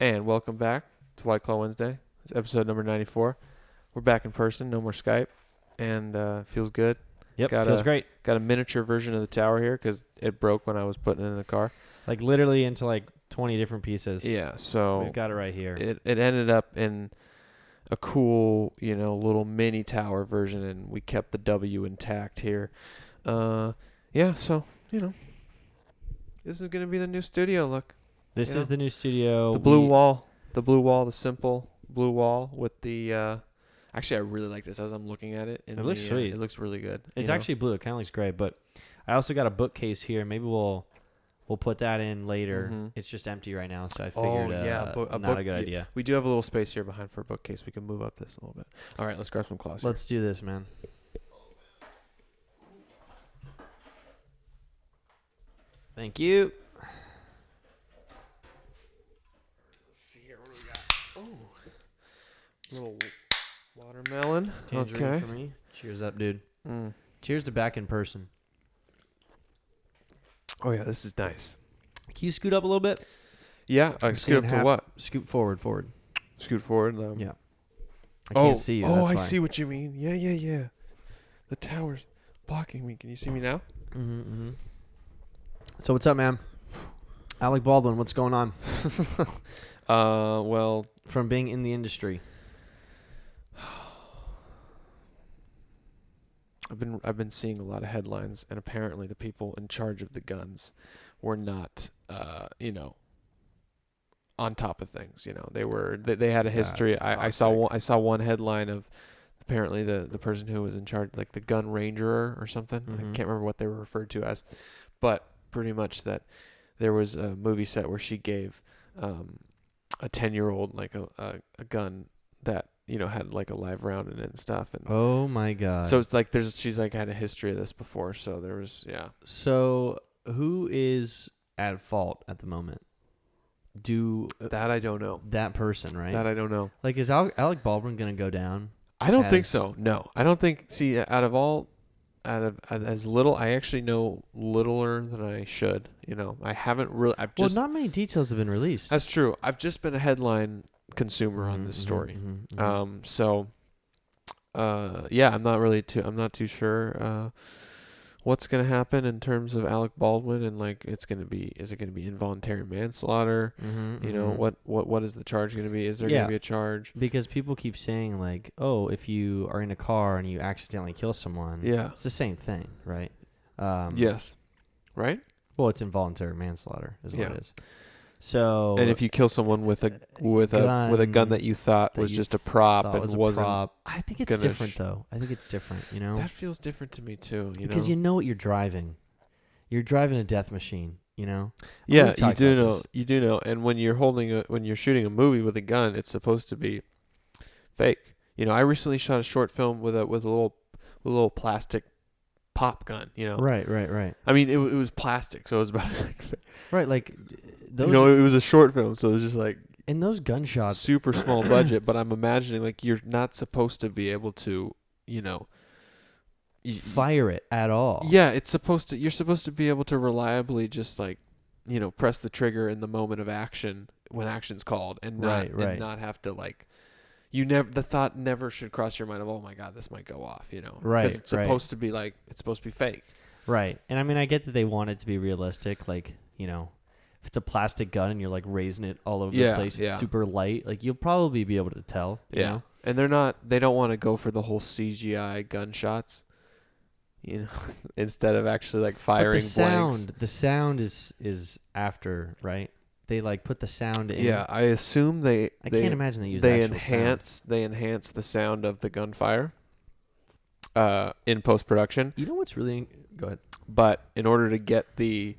And welcome back to White Claw Wednesday. It's episode number 94. We're back in person, no more Skype, and feels good. Yep, feels great. Got a miniature version of the tower here because it broke when I was putting it in the car. Like literally into like 20 different pieces. Yeah, so we've got it right here. It ended up in a cool, little mini tower version, and we kept the W intact here. Yeah, so, this is going to be the new studio look. This is the new studio. The blue wall, the simple blue wall with the... Actually, I really like this as I'm looking at it. It looks sweet. It looks really good. It's actually blue. It kind of looks gray, but I also got a bookcase here. Maybe we'll put that in later. Mm-hmm. It's just empty right now, so I figured not a good idea. We do have a little space here behind for a bookcase. We can move up this a little bit. All right, let's grab some claws here. Let's do this, man. Thank you. Let's see here. What do we got? Oh, little watermelon. Tangerine for me. Cheers up, dude. Cheers to back in person. Oh, yeah, this is nice. Can you scoot up a little bit? Yeah, scoot up to what? Scoot forward. Scoot forward? Yeah. I can't see you. Oh, I see what you mean. Yeah. The tower's blocking me. Can you see me now? Mm-hmm. So what's up, man? Alec Baldwin, what's going on? Well... From being in the industry. I've been seeing a lot of headlines, and apparently the people in charge of the guns were not, on top of things. They had a history. I saw one headline of apparently the person who was in charge, like the gun ranger or something. Mm-hmm. I can't remember what they were referred to as, but pretty much that there was a movie set where she gave a 10-year-old like a gun that had like a live round in it and stuff. And oh my God. So it's like she's like had a history of this before. So there was, yeah. So who is at fault at the moment? That I don't know. That person, right? That I don't know. Like, is Alec Baldwin going to go down? I don't think so. No, I don't think, as little, I actually know littler than I should. I haven't really, not many details have been released. That's true. I've just been a headline consumer on this story. I'm not too sure what's going to happen in terms of Alec Baldwin, and like is it going to be involuntary manslaughter? What is the charge going to be? Is there going to be a charge? Because people keep saying like, oh, if you are in a car and you accidentally kill someone, it's the same thing, right? Yes. Right? Well, it's involuntary manslaughter is what it is. So, and if you kill someone with a gun that you thought was just a prop and wasn't, I think it's different though. I think it's different. That feels different to me too. Because you know what you're driving. You're driving a death machine. Yeah, you do know. You do know. And when you're shooting a movie with a gun, it's supposed to be fake. I recently shot a short film with a little plastic pop gun. Right. I mean, it was plastic, so it was about like right, like. It was a short film, so it was just like in those gunshots, super small budget. But I'm imagining like you're not supposed to be able to, fire it at all. Yeah, you're supposed to be able to reliably just like, press the trigger in the moment of action when action's called, and not and not have to like. The thought never should cross your mind of, oh my God, this might go off. Right? Because it's supposed to be like it's supposed to be fake. Right, and I mean I get that they want it to be realistic, like if it's a plastic gun and you're like raising it all over the place, it's super light. Like you'll probably be able to tell. You know? And they don't want to go for the whole CGI gunshots, instead of actually like firing blanks. The sound is after, right? They like put the sound in. Yeah, I assume I can't imagine they use They enhance the sound of the gunfire in post-production. You know what's really... Go ahead. But in order to get the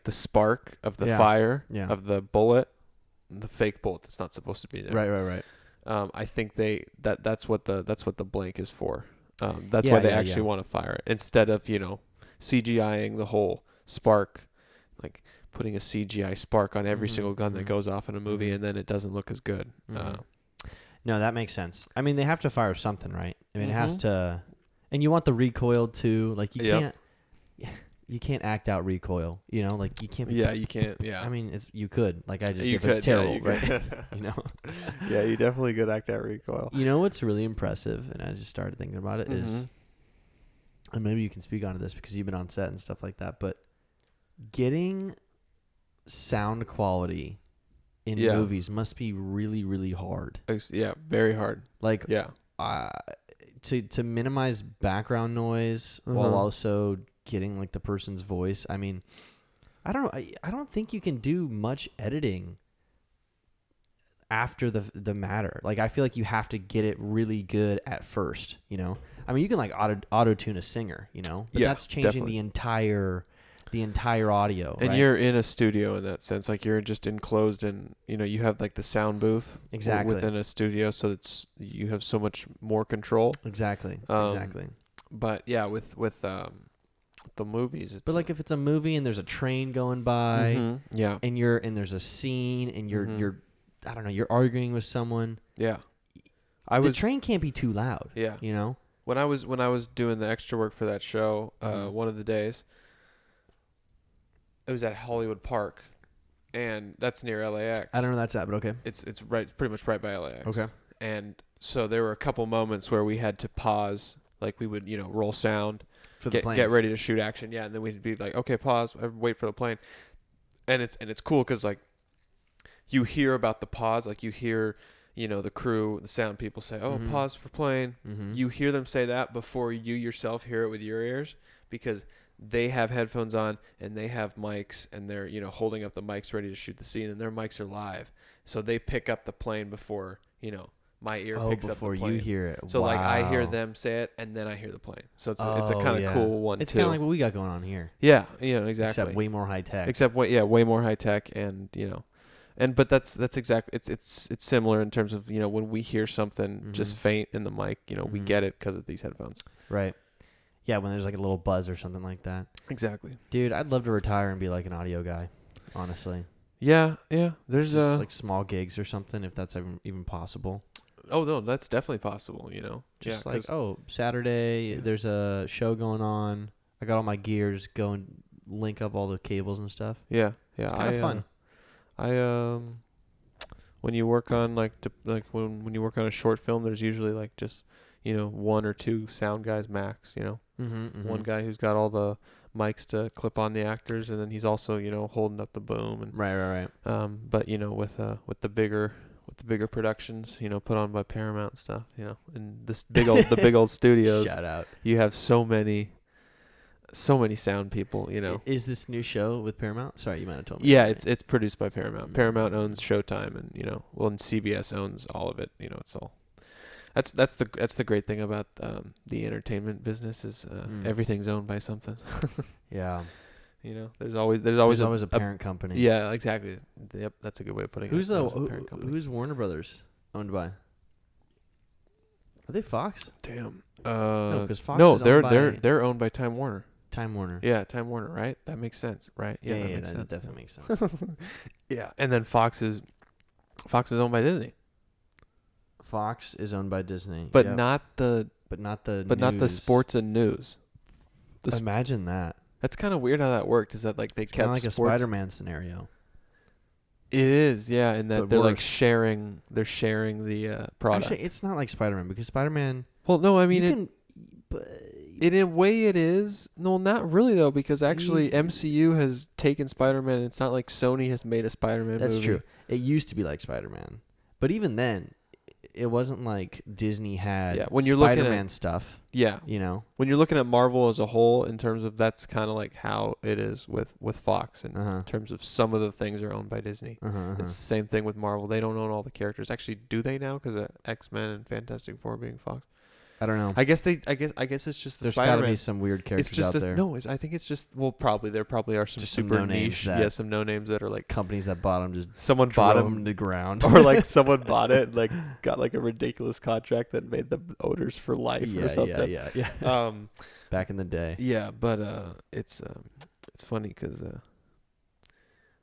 spark of the fire of the bullet, the fake bullet that's not supposed to be there. Right. I think that's what the blank is for. That's why they actually want to fire it instead of CGIing the whole spark, like putting a CGI spark on every single gun that goes off in a movie, and then it doesn't look as good. No, that makes sense. I mean, they have to fire something, right? I mean, it has to, and you want the recoil too. Like you can't. you can't act out recoil. You know, like you can't. Yeah, you can't. Yeah. I mean, you could. Like I just you did. But it's terrible, you right? You know. Yeah, you definitely could act out recoil. You know what's really impressive, and I just started thinking about it, is, and maybe you can speak onto this because you've been on set and stuff like that, but getting sound quality in movies must be really, really hard. Yeah, very hard. Like, to minimize background noise while also getting like the person's voice. I mean, I don't know. I don't think you can do much editing after the matter. Like, I feel like you have to get it really good at first, you know? I mean, you can like auto tune a singer, you know? But that's changing the entire audio. And right? you're in a studio in that sense. Like, you're just enclosed in, you have like the sound booth within a studio, so you have so much more control. Exactly. But yeah, with the movies, it's like if it's a movie and there's a train going by, and there's a scene and you're I don't know, you're arguing with someone. Yeah. The train can't be too loud. Yeah. You know? When I was doing the extra work for that show, one of the days, it was at Hollywood Park, and that's near LAX. I don't know where that's at, but okay. It's pretty much right by LAX. Okay. And so there were a couple moments where we had to pause, like we would, roll sound, for the get ready to shoot action, and then we'd be like, okay, pause, wait for the plane, and it's cool because like you hear about the pause, like you hear, the crew, the sound people say, oh, pause for plane. You hear them say that before you yourself hear it with your ears, because they have headphones on and they have mics, and they're holding up the mics ready to shoot the scene, and their mics are live, so they pick up the plane before my ear picks up the plane. You hear it. So like I hear them say it, and then I hear the plane. So it's a kind of cool one. It's kind of like what we got going on here. Yeah, exactly. Except way more high tech. Way more high tech, and but that's exactly it's similar in terms of when we hear something just faint in the mic, we get it because of these headphones. Right. Yeah, when there's like a little buzz or something like that. Exactly. Dude, I'd love to retire and be like an audio guy, honestly. Yeah. There's just like small gigs or something, if that's even possible. Oh no, that's definitely possible. Just like, Saturday there's a show going on. I got all my gears, go and link up all the cables and stuff. Yeah. It's kind of fun. When you work on when you work on a short film, there's usually like just one or two sound guys max. One guy who's got all the mics to clip on the actors, and then he's also holding up the boom and right. But with the bigger productions, put on by Paramount and stuff, and this the big old studios. Shout out. You have so many sound people, Is this new show with Paramount? Sorry, you might have told me. Yeah, it's produced by Paramount. Paramount owns Showtime, and and CBS owns all of it. It's all. That's the great thing about the entertainment business is everything's owned by something. Yeah. There's always a parent company. Yeah, exactly. Yep, that's a good way of putting it. Who's Warner Brothers owned by? Are they Fox? Damn. No, because Fox. No, they're owned by Time Warner. Time Warner. Yeah, Time Warner. Right. That makes sense. Right. Yeah, that makes sense. Definitely makes sense. Yeah, and then Fox is owned by Disney. Fox is owned by Disney, but not the sports and news. Imagine that. That's kind of weird how that worked. Is that like they kept like sports. A Spider-Man scenario? It is, yeah, and that they're like sharing. They're sharing the product. Actually, it's not like Spider-Man because Spider-Man. Well, no, I mean in a way it is. No, not really though, because actually MCU has taken Spider-Man. And it's not like Sony has made a Spider-Man movie. That's true. It used to be like Spider-Man, but even then, it wasn't like Disney had when you're Spider-Man looking at stuff. Yeah. When you're looking at Marvel as a whole, in terms of that's kind of like how it is with Fox, and in terms of some of the things are owned by Disney. It's the same thing with Marvel. They don't own all the characters. Actually, do they now? Because of X-Men and Fantastic Four being Fox. I don't know. I guess it's just the There's Spider-Man. There's got to be some weird characters out there. No, I think it's just there probably are some just super some niche. Some no names that are like companies that bought them. Just someone bought them to the ground, or like someone bought it and like got like a ridiculous contract that made them owners for life or something. Yeah. Back in the day. Yeah, but it's funny because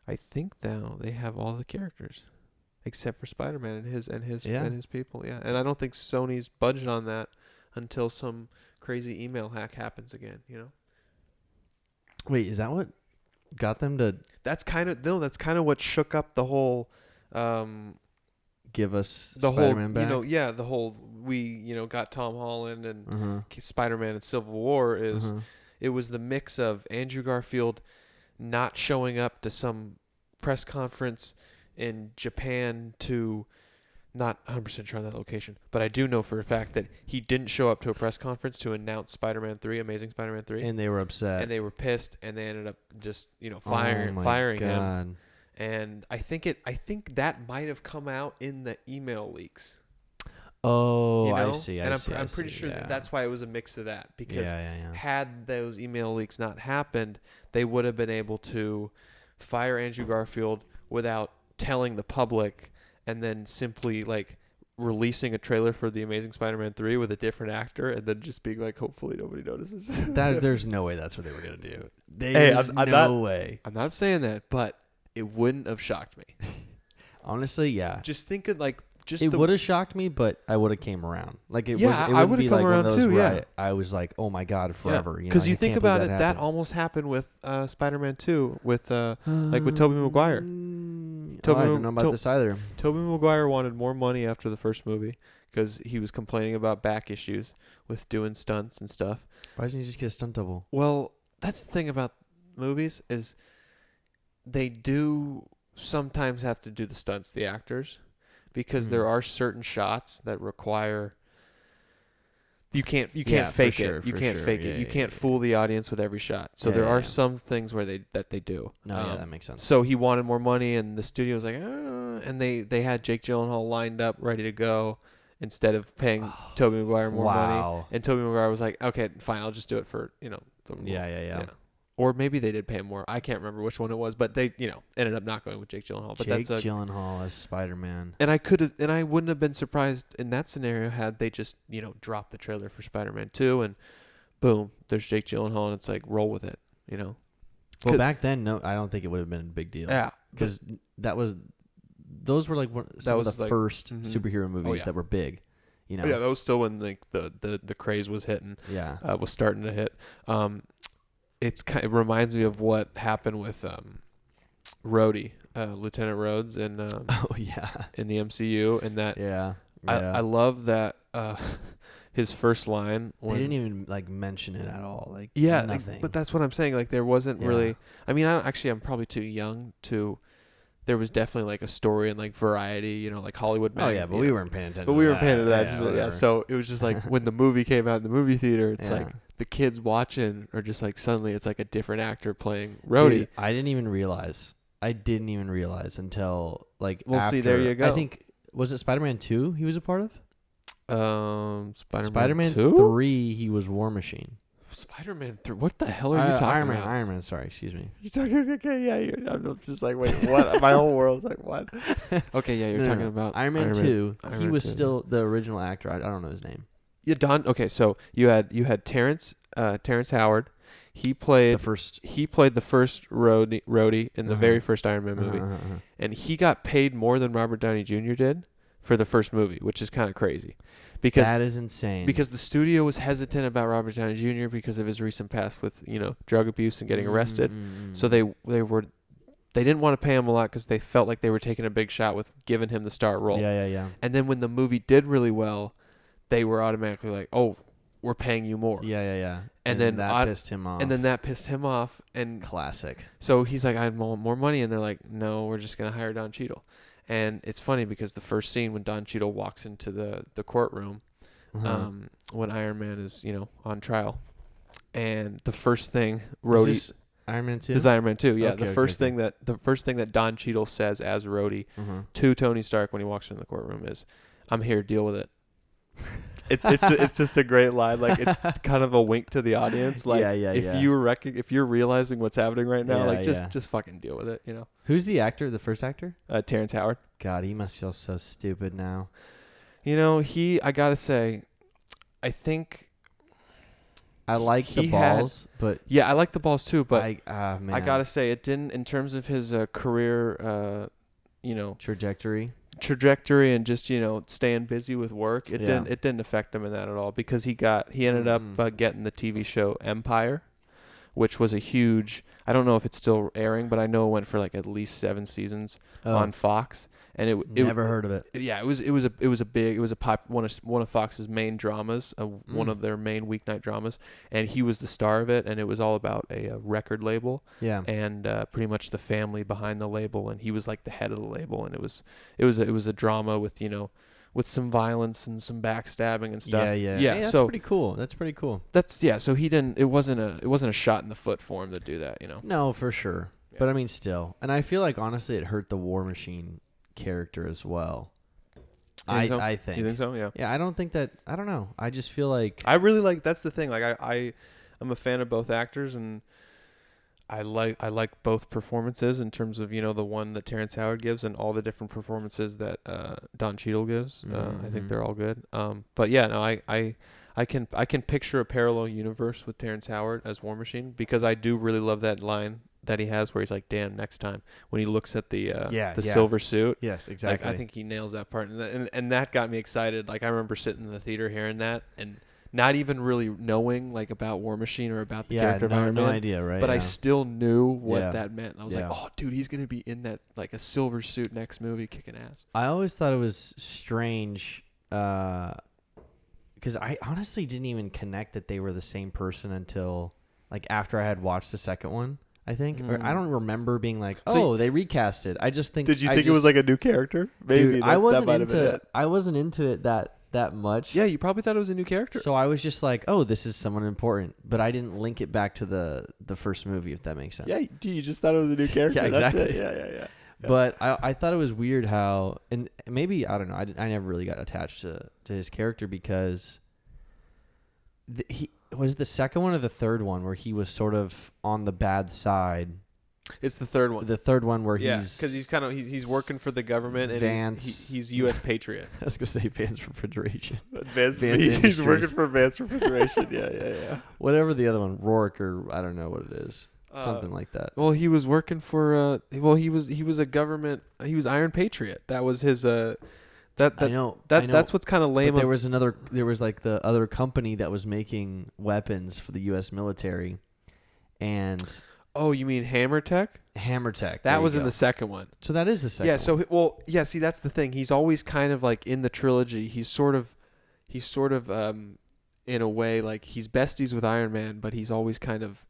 I think now they have all the characters except for Spider-Man and his people. Yeah, and I don't think Sony's budged on that until some crazy email hack happens again. Wait, is that what got them to That's kind of what shook up the whole give us the Spider-Man whole, back? the whole got Tom Holland and Uh-huh. Spider-Man and Civil War is Uh-huh. it was the mix of Andrew Garfield not showing up to some press conference in Japan to not 100% sure on that location, but I do know for a fact that he didn't show up to a press conference to announce Spider-Man 3, Amazing Spider-Man 3. And they were upset. And they were pissed, and they ended up just, Oh my firing God. him. And I think that might have come out in the email leaks. Oh, I see. And I'm pretty sure that's why it was a mix of that. Because had those email leaks not happened, they would have been able to fire Andrew Garfield without telling the public, and then simply like releasing a trailer for The Amazing Spider-Man 3 with a different actor, and then just being like, hopefully nobody notices. There's no way that's what they were going to do. There's no way. I'm not saying that, but it wouldn't have shocked me. Honestly, yeah. Just think of like... It would have shocked me, but I would have came around. Like it I would be like one of those too, where I was like, oh my God, forever. Because you think about it, that that almost happened with Spider-Man 2 with with Tobey Maguire. I don't know about this either. Tobey Maguire wanted more money after the first movie because he was complaining about back issues with doing stunts and stuff. Why doesn't he just get a stunt double? Well, that's the thing about movies is they do sometimes have to do the stunts, the actors, because there are certain shots that require you can't fake it. You can't fake it. You can't fool the audience with every shot. So there are some things where they do. No, that makes sense. So he wanted more money, and the studio was like, and they had Jake Gyllenhaal lined up, ready to go, instead of paying Tobey Maguire more money. And Tobey Maguire was like, okay, fine, I'll just do it for Yeah. Or maybe they did pay him more. I can't remember which one it was, but they, ended up not going with Jake Gyllenhaal. But Jake Gyllenhaal as Spider-Man. And I wouldn't have been surprised in that scenario had they just, dropped the trailer for Spider-Man 2 and boom, there's Jake Gyllenhaal and it's like, roll with it, Well, back then, no, I don't think it would have been a big deal. Yeah. Because those were like some of the first superhero movies that were big. Yeah, that was still when like the craze was hitting. Yeah. Was starting to hit. It reminds me of what happened with Rhodey, Lieutenant Rhodes in in the MCU, and that I love that his first line. They didn't even like mention it at all. Like nothing. But that's what I'm saying. Like there wasn't really. I mean, I'm probably too young to. There was definitely like a story in like Variety, like Hollywood. Oh yeah, but we weren't paying attention. But we weren't paying attention to that. So it was just like when the movie came out in the movie theater, it's like the kids watching are just like suddenly it's like a different actor playing Rhodey. Dude, I didn't even realize until like after. See, there you go. I think was it Spider-Man 2 he was a part of? Spider-Man 2? 3 he was War Machine. Spider-Man 3. What the hell are you talking about? Iron Man. Sorry, excuse me. You're talking. Okay, yeah. I'm just like, wait, what? My whole world's like, what? Okay, yeah, you're talking about Iron Man 2. He was still the original actor. I don't know his name. Yeah, Don. Okay, so you had Terence Howard. He played the first Rhodey in the very first Iron Man movie, and he got paid more than Robert Downey Jr. did for the first movie, which is kind of crazy. Because that is insane. Because the studio was hesitant about Robert Downey Jr. because of his recent past with drug abuse and getting arrested. So they didn't want to pay him a lot because they felt like they were taking a big shot with giving him the star role. Yeah. And then when the movie did really well, they were automatically like, "Oh, we're paying you more." Yeah. And then that pissed him off. And then that pissed him off. And classic. So he's like, "I want more money," and they're like, "No, we're just gonna hire Don Cheadle." And it's funny because the first scene when Don Cheadle walks into the courtroom, when Iron Man is on trial, and the first thing Rhodey Iron Man 2 is Iron Man 2, yeah. Okay, the first thing that Don Cheadle says as Rhodey to Tony Stark when he walks into the courtroom is, "I'm here, deal with it." It's just a great line. Like it's kind of a wink to the audience. Like if you're realizing what's happening right now, just fucking deal with it. Who's the actor? The first actor? Terrence Howard. God, he must feel so stupid now. I gotta say, I think I like the balls, but yeah, I like the balls too. But man. I gotta say, it didn't in terms of his career, trajectory and just staying busy with work. It didn't affect him in that at all because he ended up getting the TV show Empire, which was a huge. I don't know if it's still airing, but I know it went for like at least 7 seasons on Fox. And it never heard of it. Yeah, it was one of Fox's main dramas, one of their main weeknight dramas, and he was the star of it, and it was all about a record label, and pretty much the family behind the label, and he was like the head of the label, and it was a drama with with some violence and some backstabbing and stuff. Yeah. That's pretty cool. So he didn't. It wasn't a shot in the foot for him to do that. No, for sure. Yeah. But I mean, still, and I feel like honestly, it hurt the War Machine character as well. I think. You think so? Yeah. Yeah, I don't think that. I don't know. I just feel like I really like. That's the thing. Like I'm a fan of both actors, and I like both performances in terms of the one that Terence Howard gives and all the different performances that Don Cheadle gives. I think they're all good. But yeah, no, I can picture a parallel universe with Terence Howard as War Machine, because I do really love that line that he has where he's like, "Damn, next time," when he looks at the silver suit. Yes, exactly. Like, I think he nails that part, and that got me excited. Like, I remember sitting in the theater hearing that and not even really knowing like about War Machine or about the character of Iron Man. No idea, right? But I still knew what that meant. And I was like, "Oh, dude, he's gonna be in that like a silver suit next movie, kicking ass." I always thought it was strange, because I honestly didn't even connect that they were the same person until like after I had watched the second one. I think, or I don't remember being like, they recast it. I just think. Did you think it was like a new character? Maybe. Dude, I wasn't into it that much. Yeah, you probably thought it was a new character. So I was just like, oh, this is someone important, but I didn't link it back to the first movie, if that makes sense. Yeah, you just thought it was a new character. Yeah, exactly. That's it. Yeah. But I thought it was weird how, and maybe I don't know, I never really got attached to his character because he was the second one or the third one where he was sort of on the bad side. It's the third one. The third one where because he's working for the government and he's U.S. Patriot. I was gonna say Vance Refrigeration. He's working for Vance Refrigeration. Yeah. Whatever the other one, Rourke, or I don't know what it is. Something like that. Well, he was working for. He was a government. He was Iron Patriot. That was his. I know. That's what's kind of lame. But there was like the other company that was making weapons for the U.S. military, and. Oh, you mean Hammer Tech? Hammer Tech. That was in the second one. So that is the second one. See, that's the thing. He's always kind of like in the trilogy. He's sort of in a way like he's besties with Iron Man, but he's always kind of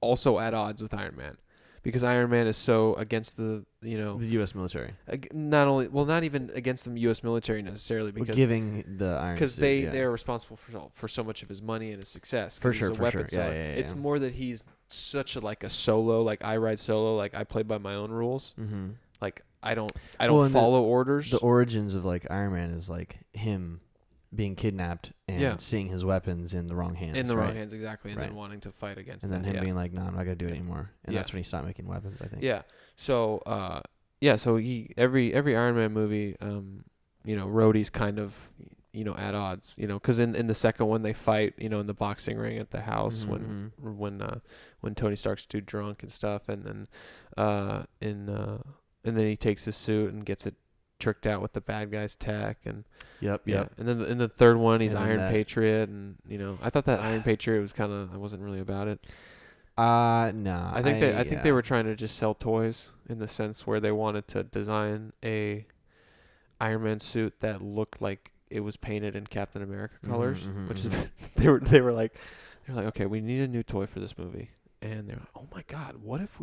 also at odds with Iron Man. Because Iron Man is so against the U.S. military. Not even against the U.S. military necessarily, because giving the Iron because they are responsible for so much of his money and his success. For sure, he's a weapon seller. Yeah. It's more that he's such a solo, like I ride solo, like I play by my own rules. Mm-hmm. Like I don't follow orders. The origins of like Iron Man is like him being kidnapped and seeing his weapons in the wrong hands. In the wrong hands, exactly. And then wanting to fight against and that. And then him being like, no, I'm not going to do it anymore. And that's when he stopped making weapons, I think. Yeah. So, so he, every Iron Man movie, Rhodey's kind of, at odds, because in the second one they fight, in the boxing ring at the house when Tony Stark's too drunk and stuff. And then he takes his suit and gets it tricked out with the bad guy's tech, and yep. And then in the third one he's Iron Patriot, and I thought that Iron Patriot was I wasn't really about it. No. I think they were trying to just sell toys in the sense where they wanted to design a Iron Man suit that looked like it was painted in Captain America colors, which is they were like okay, we need a new toy for this movie, and they're like, oh my god, what if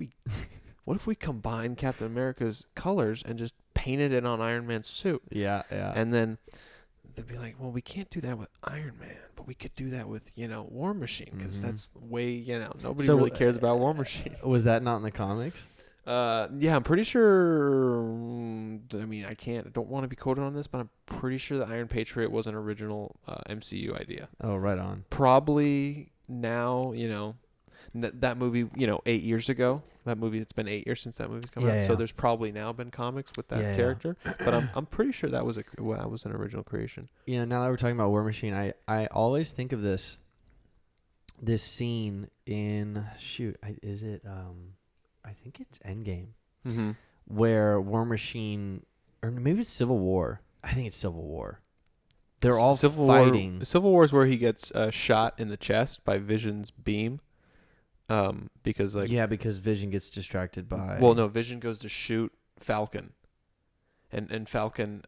we combine Captain America's colors and just painted it on Iron Man's suit? Yeah. And then they'd be like, well, we can't do that with Iron Man, but we could do that with, War Machine, because that's way, nobody really cares about War Machine. Was that not in the comics? Yeah, I'm pretty sure. I mean, I don't want to be quoted on this, but I'm pretty sure the Iron Patriot was an original MCU idea. Oh, right on. Probably now, that movie, 8 years ago. That movie, it's been 8 years since that movie's come out. So there's probably now been comics with that character. But I'm pretty sure that was an original creation. Now that we're talking about War Machine, I always think of this scene in I think it's Endgame, where War Machine, or maybe it's Civil War. I think it's Civil War. They're all fighting. Civil War is where he gets shot in the chest by Vision's beam. because like because Vision gets distracted by. Well, no, Vision goes to shoot Falcon, and Falcon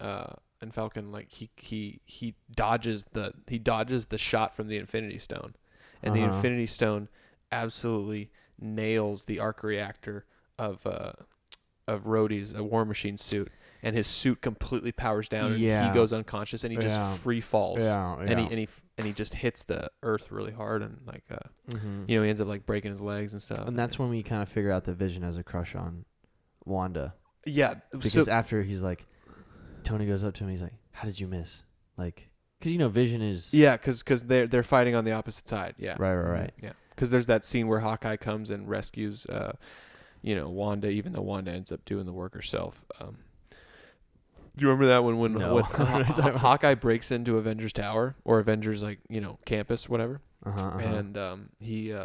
like he dodges the shot from the Infinity Stone, and the Infinity Stone absolutely nails the arc reactor of Rhodey's War Machine suit, and his suit completely powers down, and he goes unconscious, and he just free falls, and he just hits the earth really hard, and like he ends up like breaking his legs and stuff. And that's when we kind of figure out that Vision has a crush on Wanda. Yeah, because after he's like, Tony goes up to him, he's like, "How did you miss?" Like, because Vision is because they're fighting on the opposite side. Yeah, right. Yeah, because there's that scene where Hawkeye comes and rescues Wanda, even though Wanda ends up doing the work herself. Do you remember that when Hawkeye breaks into Avengers Tower or Avengers campus, whatever, and he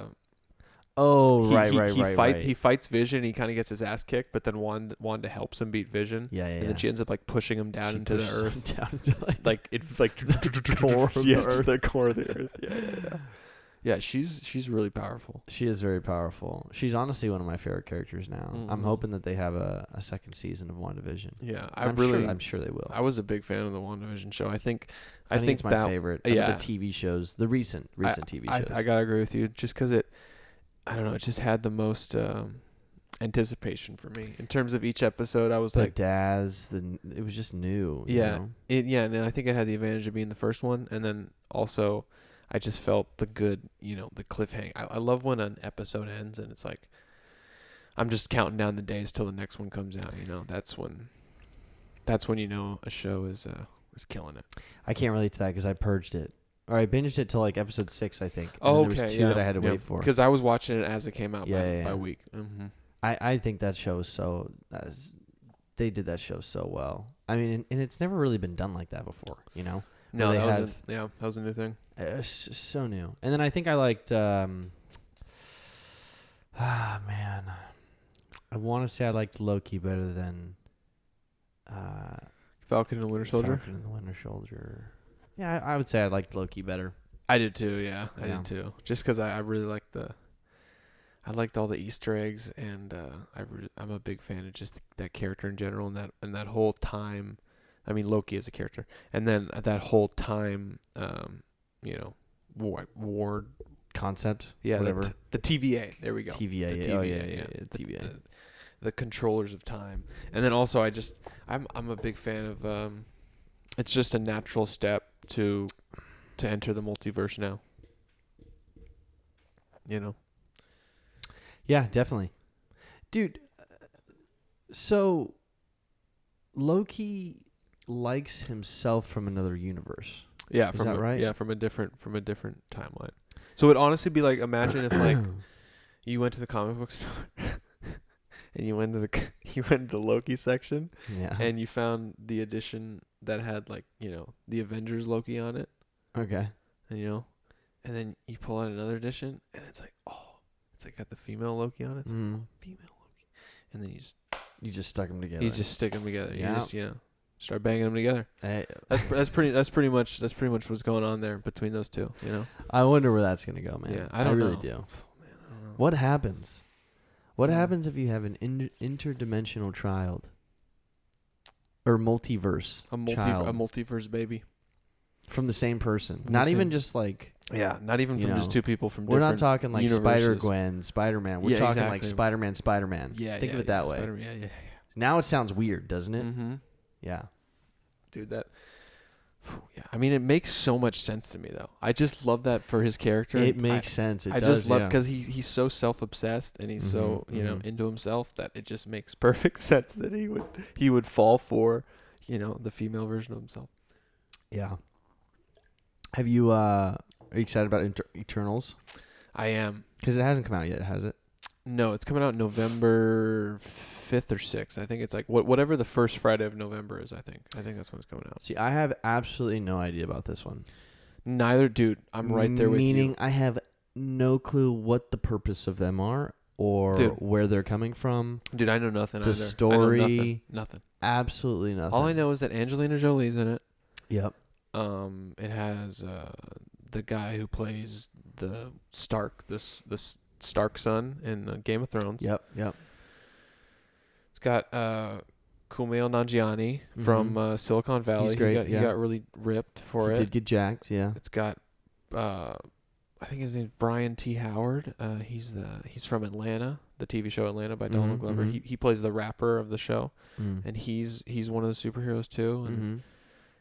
he fights Vision. He kind of gets his ass kicked, but then Wanda helps him beat Vision. And then she ends up like pushing him down into the earth, down into like it's like core of the earth. The core of the earth. Yeah, she's really powerful. She is very powerful. She's honestly one of my favorite characters now. I'm hoping that they have a second season of WandaVision. Yeah, I'm sure they will. I was a big fan of the WandaVision show. I think it's my favorite. Yeah, of the TV shows, the recent TV shows. I gotta agree with you, just because it just had the most anticipation for me in terms of each episode. I was like, it was just new. Yeah, and then I think it had the advantage of being the first one, and then also I just felt the good, the cliffhanger. I love when an episode ends and it's like I'm just counting down the days till the next one comes out. That's when a show is killing it. I can't relate to that because I purged it. Or I binged it till like episode 6, I think. Oh, okay. There was 2 that I had to wait for. Because I was watching it as it came out by week. Mm-hmm. I think that show is they did that show so well. I mean, and it's never really been done like that before, No, that was a new thing. So new. And then I think I liked, man, I want to say I liked Loki better than Falcon and the Winter Soldier. Falcon and the Winter Soldier. Yeah, I would say I liked Loki better. I did too. Yeah, I did too. Just because I really liked I liked all the Easter eggs, and I'm a big fan of just that character in general, and that whole time. I mean, Loki is a character, and then that whole time, war concept. Yeah, whatever. The TVA. There we go. TVA. The TVA, yeah. TVA. The controllers of time, and then also I'm a big fan of. It's just a natural step to enter the multiverse now. Yeah, definitely, dude. So Loki likes himself from another universe. Yeah, is that right? Yeah, from a different timeline. So it'd honestly be like, imagine if like you went to the comic book store and you went to the Loki section, and you found the edition that had like the Avengers Loki on it. Okay. And and then you pull out another edition, and it's like, it's like got the female Loki on it. It's like, female Loki, and then you just stuck them together. You just stick them together. Yeah. You just start banging them together. Hey. That's pretty much what's going on there between those two. I wonder where that's gonna go, man. Yeah, I really do. Oh, man, I don't know. What happens? What happens if you have an interdimensional child or multiverse child? A multiverse baby from the same person, not even just like not even from just two people from. We're different not talking like universes. Spider-Gwen, Spider-Man. We're talking like Spider-Man. Yeah, think of it that way. Yeah. Now it sounds weird, doesn't it? Mm-hmm. Yeah, dude, that. Yeah, I mean, it makes so much sense to me, though. I just love that for his character. It makes sense. I just love because he's so self-obsessed and he's so into himself that it just makes perfect sense that he would fall for the female version of himself. Yeah. Have you are you excited about Eternals? I am, because it hasn't come out yet, has it? No, it's coming out November 5th or 6th. I think it's like whatever the first Friday of November is. I think that's when it's coming out. See, I have absolutely no idea about this one. Neither, dude. I'm right there with you. Meaning, I have no clue what the purpose of them are or where they're coming from. Dude, I know nothing. The story, I know nothing. Absolutely nothing. All I know is that Angelina Jolie's in it. Yep. It has the guy who plays the Stark, this Stark's son in Game of Thrones. Yep. It's got Kumail Nanjiani from Silicon Valley. He's great. He got really ripped for it. He did get jacked. Yeah. It's got I think his name's Brian T. Howard. He's from Atlanta, the TV show Atlanta by Donald Glover. He plays the rapper of the show, and he's one of the superheroes too. And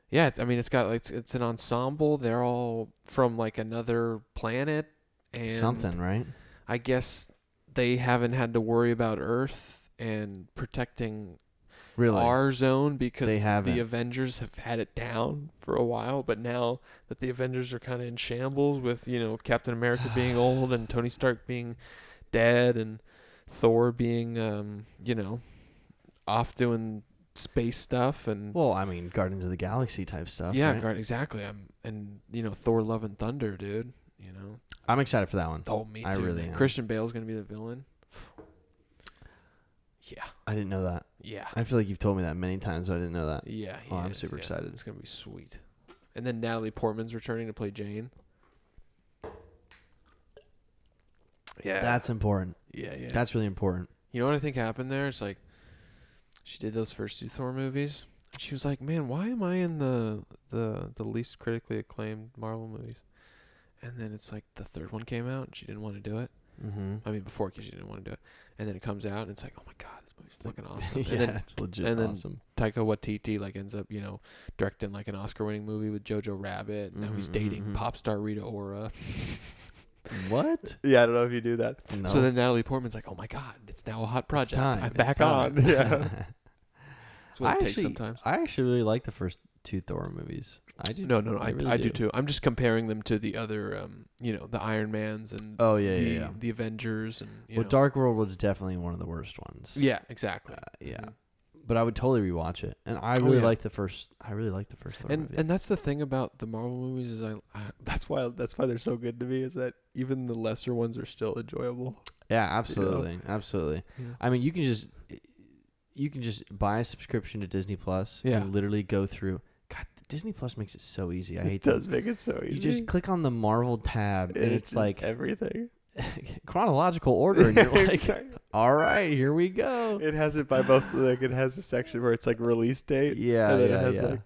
yeah, it's got like it's an ensemble. They're all from like another planet, and something, right? I guess they haven't had to worry about Earth and protecting our zone because the Avengers have had it down for a while, but now that the Avengers are kind of in shambles with, Captain America being old and Tony Stark being dead and Thor being, off doing space stuff and Guardians of the Galaxy type stuff. Yeah, right? Exactly. Thor: Love and Thunder, dude. I'm excited for that one. Oh, me too. I really am. Christian Bale's gonna be the villain. Yeah. I didn't know that. Yeah. I feel like you've told me that many times, but I didn't know that. Yeah. I'm super excited. It's going to be sweet. And then Natalie Portman's returning to play Jane. Yeah. That's important. Yeah. That's really important. You know what I think happened there? It's like she did those first 2 Thor movies. She was like, man, why am I in the least critically acclaimed Marvel movies? And then it's like the 3rd one came out and she didn't want to do it. Before, because she didn't want to do it. And then it comes out and it's like, oh my God, this movie's fucking awesome. Yeah, and then, it's legit awesome. Taika Waititi ends up, directing like an Oscar-winning movie with Jojo Rabbit. Now he's dating pop star Rita Ora. What? Yeah, I don't know if you do that. No. So then Natalie Portman's like, oh my God, it's now a hot project. I'm back on. Yeah. That's what it takes sometimes. I actually really like the first 2 Thor movies. I do. No, I do too. I'm just comparing them to the other, the Iron Mans and the Avengers and Dark World was definitely one of the worst ones. Yeah, exactly. But I would totally rewatch it, and I really like the first. I really like the first Thor movie. And that's the thing about the Marvel movies is that's why they're so good to me is that even the lesser ones are still enjoyable. Yeah, absolutely, absolutely. Yeah. I mean, you can just buy a subscription to Disney Plus and literally go through. God, Disney Plus makes it so easy. I hate it. Does make it so easy. You just click on the Marvel tab and it's like everything. Chronological order, and you're like, all right, here we go. It has it by both. Like it has a section where it's like release date. Yeah, and then it has like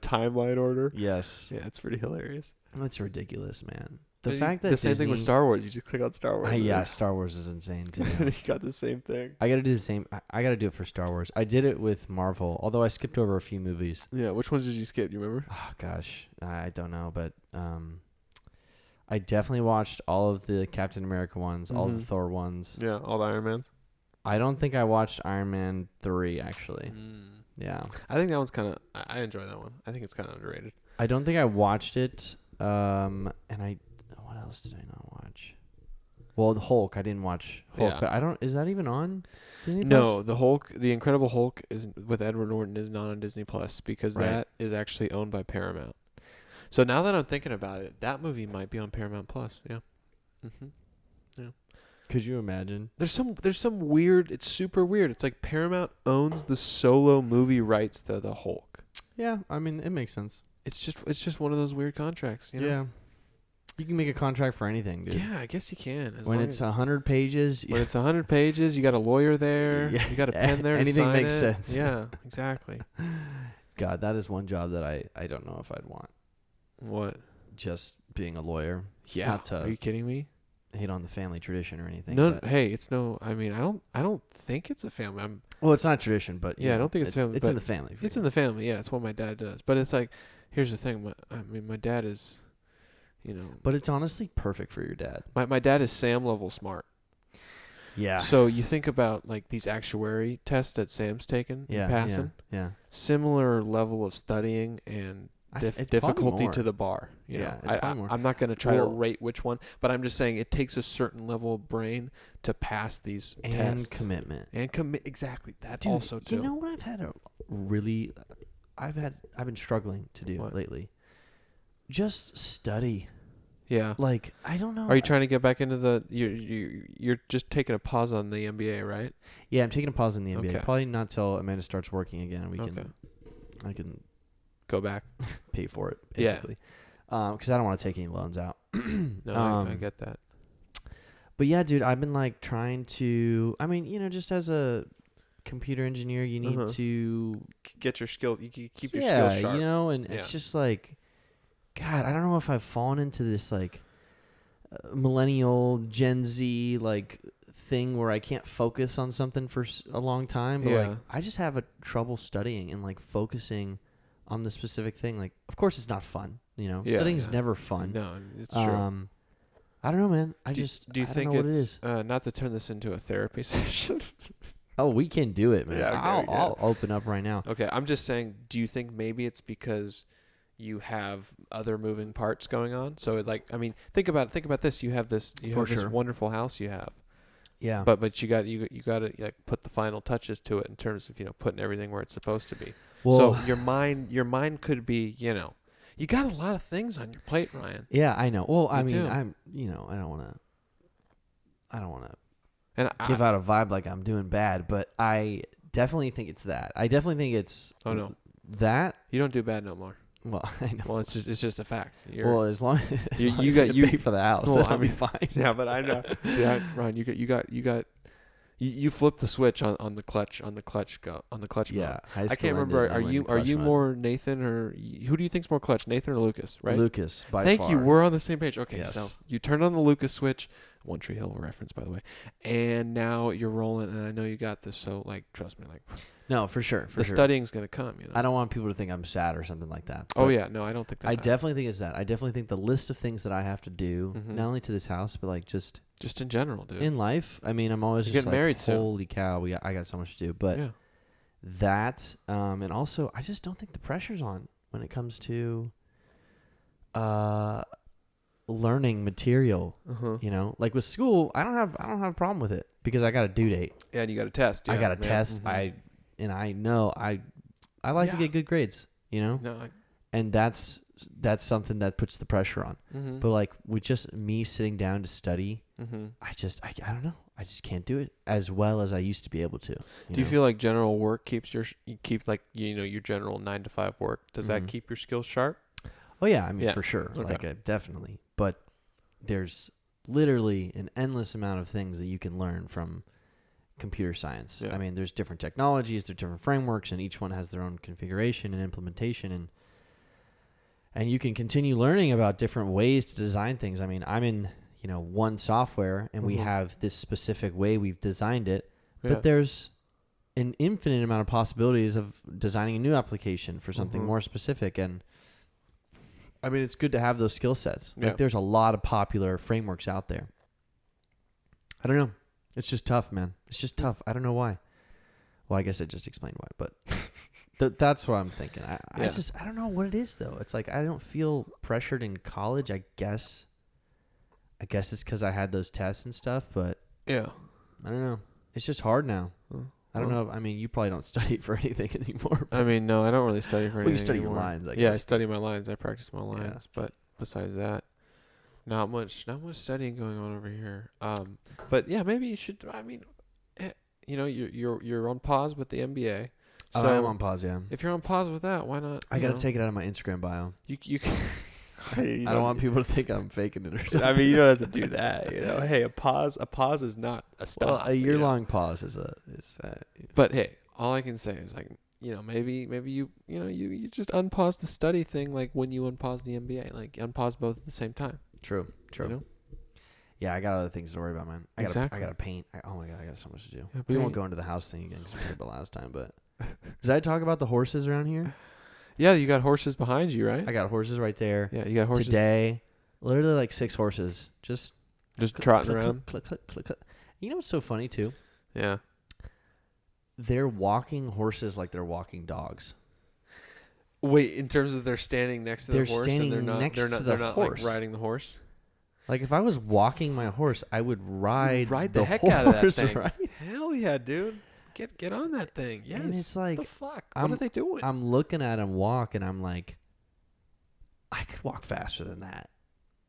timeline order. Yes. Yeah, it's pretty hilarious. That's ridiculous, man. The fact that the same thing with Star Wars, you just click on Star Wars. Yeah, Star Wars is insane too. You got the same thing. I got to do the same. I got to do it for Star Wars. I did it with Marvel, although I skipped over a few movies. Yeah, which ones did you skip? Do you remember? Oh gosh, I don't know, but I definitely watched all of the Captain America ones, all the Thor ones. Yeah, all the Iron Mans. I don't think I watched Iron Man 3 actually. Yeah, I think that one's kind of. I enjoy that one. I think it's kind of underrated. I don't think I watched it. What else did I not watch? Well, the Hulk. I didn't watch Hulk. Yeah. But is that even on Disney Plus? No, the Hulk, the Incredible Hulk, is with Edward Norton is not on Disney Plus because that is actually owned by Paramount. So now that I'm thinking about it, that movie might be on Paramount Plus. Yeah. Yeah. Could you imagine? There's some weird. It's super weird. It's like Paramount owns the solo movie rights to the Hulk. Yeah, I mean it makes sense. It's just one of those weird contracts. Yeah. You can make a contract for anything, dude. Yeah, I guess you can. When it's 100 pages. When it's 100 pages, you got a lawyer there. Yeah. You got a pen there. Anything to sign makes sense. Yeah, exactly. God, that is one job that I don't know if I'd want. What? Just being a lawyer. Yeah. Are you kidding me? Hate on the family tradition or anything. No, hey, it's no. I mean, I don't think it's a family. Well, it's not tradition, but yeah, I don't think it's family. It's in the family. It's in the family. Yeah, it's what my dad does. But it's like, here's the thing. My dad is, But it's honestly perfect for your dad. My dad is Sam level smart. Yeah. So you think about like these actuary tests that Sam's taken in passing. Yeah. Similar level of studying and difficulty to the bar. I'm not going to try to rate which one, but I'm just saying it takes a certain level of brain to pass these tests. And commitment. Exactly. That Dude, also too. You know what I've been struggling to do lately? Just study. Yeah. Like, I don't know. Are you trying to get back into you're just taking a pause on the NBA, right? Yeah, I'm taking a pause on the NBA. Okay. Probably not till Amanda starts working again and I can go back, pay for it, basically. Because I don't want to take any loans out. No, I get that. But yeah, dude, I've been like trying to. I mean, just as a computer engineer, you need to get your skill. You keep your skills sharp. and it's just like, God, I don't know if I've fallen into this like millennial Gen Z like thing where I can't focus on something for a long time. But like, I just have a trouble studying and like focusing on the specific thing. Like, of course, it's not fun. Studying is never fun. No, it's true. I don't know, man. Do you think it's not to turn this into a therapy session? Oh, we can do it, man. Yeah, I'll open up right now. Okay, I'm just saying, do you think maybe it's because you have other moving parts going on? So, like, I mean, think about this. You have this wonderful house you have. Yeah. But you got to like put the final touches to it in terms of putting everything where it's supposed to be. Well, so your mind could be you got a lot of things on your plate, Ryan. Yeah, I know. Well, I mean, I'm I don't want to give out a vibe like I'm doing bad, but I definitely think it's that. I definitely think it's that. You don't do bad no more. Well, I know. Well, it's just a fact. As long as you pay for the house, well, that'll be fine. Yeah, but I know, Ryan. You flip the switch on the clutch Yeah, mode. I can't remember. Are you more Nathan or who do you think's more clutch, Nathan or Lucas? Right. Lucas, by Thank far. you. We're on the same page. Okay, yes. So you turn on the Lucas switch. One Tree Hill reference, by the way. And now you're rolling, and I know you got this. So trust me, no, for sure. The studying's gonna come. I don't want people to think I'm sad or something like that. Oh yeah, no, I don't think that. I definitely think it's that. I definitely think the list of things that I have to do, not only to this house, but like just in general, dude. In life, I mean, I'm always getting married soon. Holy cow, I got so much to do. But that, and also, I just don't think the pressure's on when it comes to, learning material. Like with school, I don't have a problem with it because I got a due date. Yeah, and you got a test. I got a test. I know I like to get good grades. And that's something that puts the pressure on. But like with just me sitting down to study, I don't know. I just can't do it as well as I used to be able to. Do you feel like general work keeps your general 9 to 5 work? Does that keep your skills sharp? Oh yeah, I mean for sure. Okay. Like definitely. But there's literally an endless amount of things that you can learn from computer science. I mean, there's different technologies, there's different frameworks, and each one has their own configuration and implementation, and you can continue learning about different ways to design things. I mean, I'm in one software, and we have this specific way we've designed it, but there's an infinite amount of possibilities of designing a new application for something more specific. And I mean, it's good to have those skill sets. Like, there's a lot of popular frameworks out there. I don't know. It's just tough, man. It's just tough. I don't know why. Well, I guess I just explained why, but that's what I'm thinking. I don't know what it is, though. It's like I don't feel pressured in college. I guess it's because I had those tests and stuff, but I don't know. It's just hard now. I don't know. I mean, you probably don't study for anything anymore. I mean, no, I don't really study for anything. Well, you study anymore. your lines, I guess. Yeah, I study my lines. I practice my lines. But besides that, not much studying going on over here. But yeah, maybe you should. I mean, you're on pause with the MBA. So I am on pause. Yeah. If you're on pause with that, why not? I gotta take it out of my Instagram bio. You can. I don't want people to think I'm faking it or something. I mean, you don't have to do that. Hey, a pause is not a stop. Well, a year-long pause is. But hey, all I can say is maybe you just unpause the study thing like when you unpause the MBA, like unpause both at the same time. True. Yeah, I got other things to worry about, man. I gotta paint. Oh my god, I got so much to do. We won't go into the house thing again because we did it last time. But did I talk about the horses around here? Yeah, you got horses behind you, right? I got horses right there. Yeah, you got horses today. Literally like 6 horses, just trotting around. Click. You know what's so funny too? Yeah, they're walking horses like they're walking dogs. Wait, in terms of they're standing next to the horse, and they're not like riding the horse. Like if I was walking my horse, I would ride the heck horse, out of that thing. Right? Hell yeah, dude. Get on that thing. Yes. And it's like, what the fuck? What are they doing? I'm looking at him walk, and I'm like, I could walk faster than that.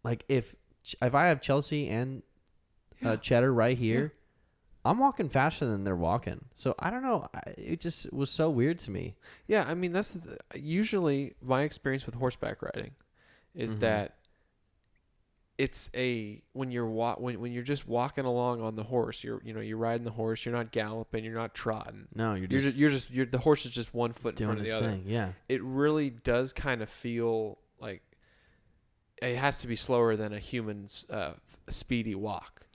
Like if I have Chelsea and Cheddar right here, I'm walking faster than they're walking. So I don't know. It just was so weird to me. Yeah, I mean that's usually my experience with horseback riding is that when you're just walking along on the horse, you're riding the horse, you're not galloping, you're not trotting. No, the horse is just one foot in front of the other. Thing, yeah. It really does kind of feel like it has to be slower than a human's speedy walk.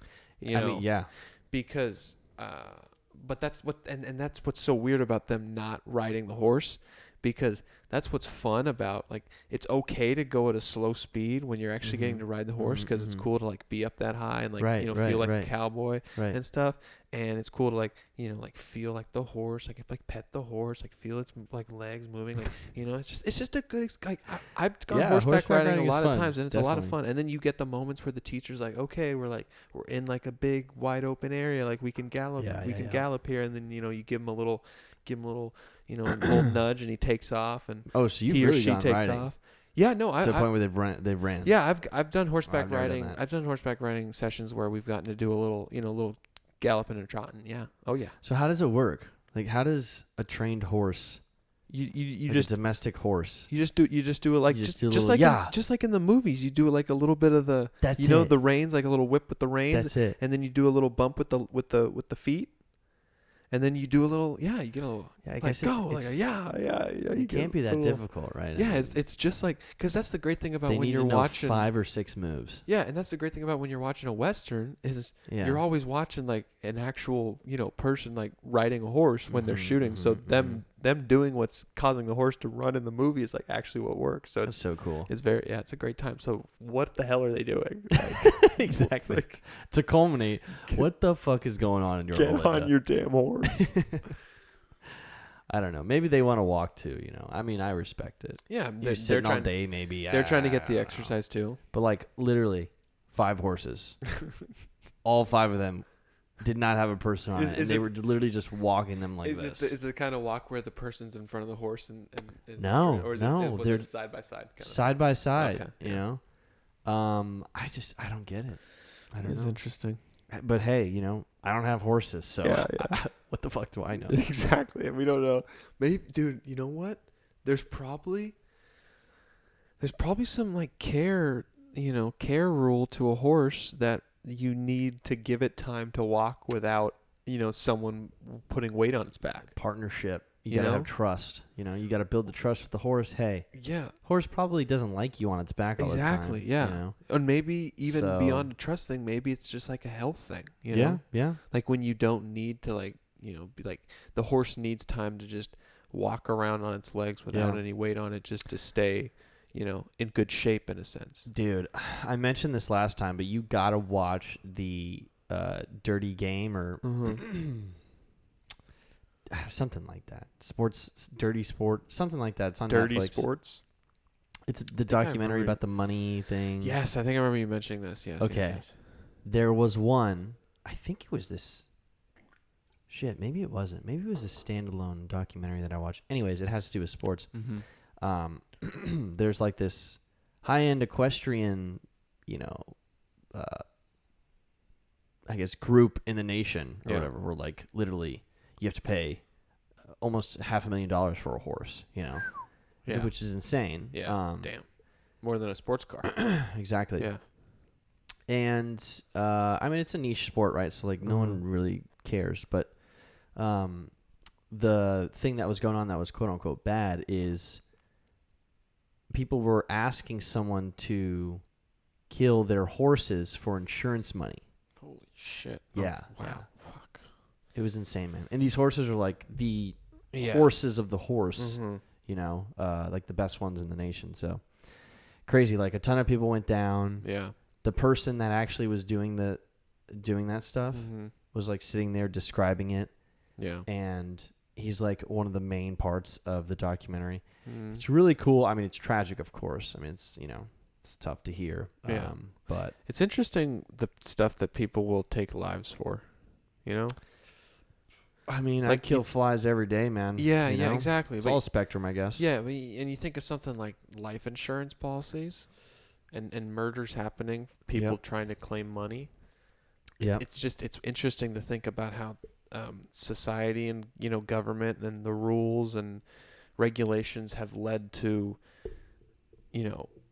I mean, yeah. Because but that's that's what's so weird about them not riding the horse, because that's what's fun about, like, it's okay to go at a slow speed when you're actually getting to ride the horse, because it's cool to like be up that high and like feel like a cowboy and stuff, and it's cool to like feel like the horse, like pet the horse, like feel its like legs moving, like it's just a good like I've gone horseback riding a lot of times, and it's a lot of fun. And then you get the moments where the teacher's like, okay, we're in like a big wide open area, like we can gallop gallop here, and then you give him a little an old nudge, and he takes off, and so you've really takes riding. off. Yeah, no, to the point where they've ran. Yeah, I've done horseback riding. I've done horseback riding sessions where we've gotten to do a little galloping and trotting. Yeah. Oh yeah. So how does it work? Like, how does a trained horse, you like just a domestic horse, you just do it like just like in the movies, you do like a little bit of the the reins, like a little whip with the reins. That's it. And then you do a little bump with the feet. And then you do a little, you get a little, I guess it can't be that difficult, right? Yeah, it's just like, because that's the great thing about when you're watching 5 or 6 moves. Yeah, and that's the great thing about when you're watching a Western is you're always watching like an actual, person like riding a horse when they're shooting. So them doing what's causing the horse to run in the movie is like actually what works. So that's so cool. It's it's a great time. So what the hell are they doing? Like, exactly. To culminate, what the fuck is going on in your Get on your damn horse. I don't know. Maybe they want to walk too, I mean, I respect it. Yeah. You're sitting all day, maybe. They're trying to get the exercise too. But like literally 5 horses. All 5 of them did not have a person on it. And they were literally just walking them like this. Is it the kind of walk where the person's in front of the horse and no, or is no, they're side by side? Side by side, okay, I don't get it. I don't know. It's interesting. But hey, I don't have horses, so what the fuck do I know? Exactly. And we don't know. Maybe, dude, you know what? There's probably some like care rule to a horse that you need to give it time to walk without, someone putting weight on its back. Partnership. You gotta have trust. You gotta build the trust with the horse. Hey, horse probably doesn't like you on its back all the time. Exactly. Yeah. And maybe even beyond a trust thing, maybe it's just like a health thing. Yeah. Like when you don't need to be like the horse needs time to just walk around on its legs without any weight on it, just to stay, in good shape in a sense. Dude, I mentioned this last time, but you gotta watch the Dirty Game or. Something like that. Dirty Sport, something like that. It's on Dirty Netflix. Sports? It's the documentary about the money thing. Yes, I think I remember you mentioning this. Yes. Okay. Yes. There was one, I think it was this. Shit, maybe it wasn't. Maybe it was a standalone documentary that I watched. Anyways, it has to do with sports. There's like this high-end equestrian, I guess group in the nation or whatever, where like literally you have to pay almost $500,000 for a horse, which is insane. Yeah, damn. More than a sports car. Exactly. Yeah. And, I mean, it's a niche sport, right? So, like, no one really cares. But the thing that was going on that was quote-unquote bad is people were asking someone to kill their horses for insurance money. Holy shit. Yeah. Oh, wow. Yeah. Fuck. It was insane, man. And these horses are like the horses of the horse, like the best ones in the nation. So crazy. Like a ton of people went down. Yeah. The person that actually was doing that stuff was like sitting there describing it. Yeah. And he's like one of the main parts of the documentary. It's really cool. I mean, it's tragic, of course. I mean, it's, it's tough to hear. Yeah. But it's interesting the stuff that people will take lives for, I mean, I kill flies every day, man. Yeah, yeah, exactly. It's all spectrum, I guess. Yeah, and you think of something like life insurance policies and murders happening, people trying to claim money. Yeah. It's interesting to think about how society and, government and the rules and regulations have led to,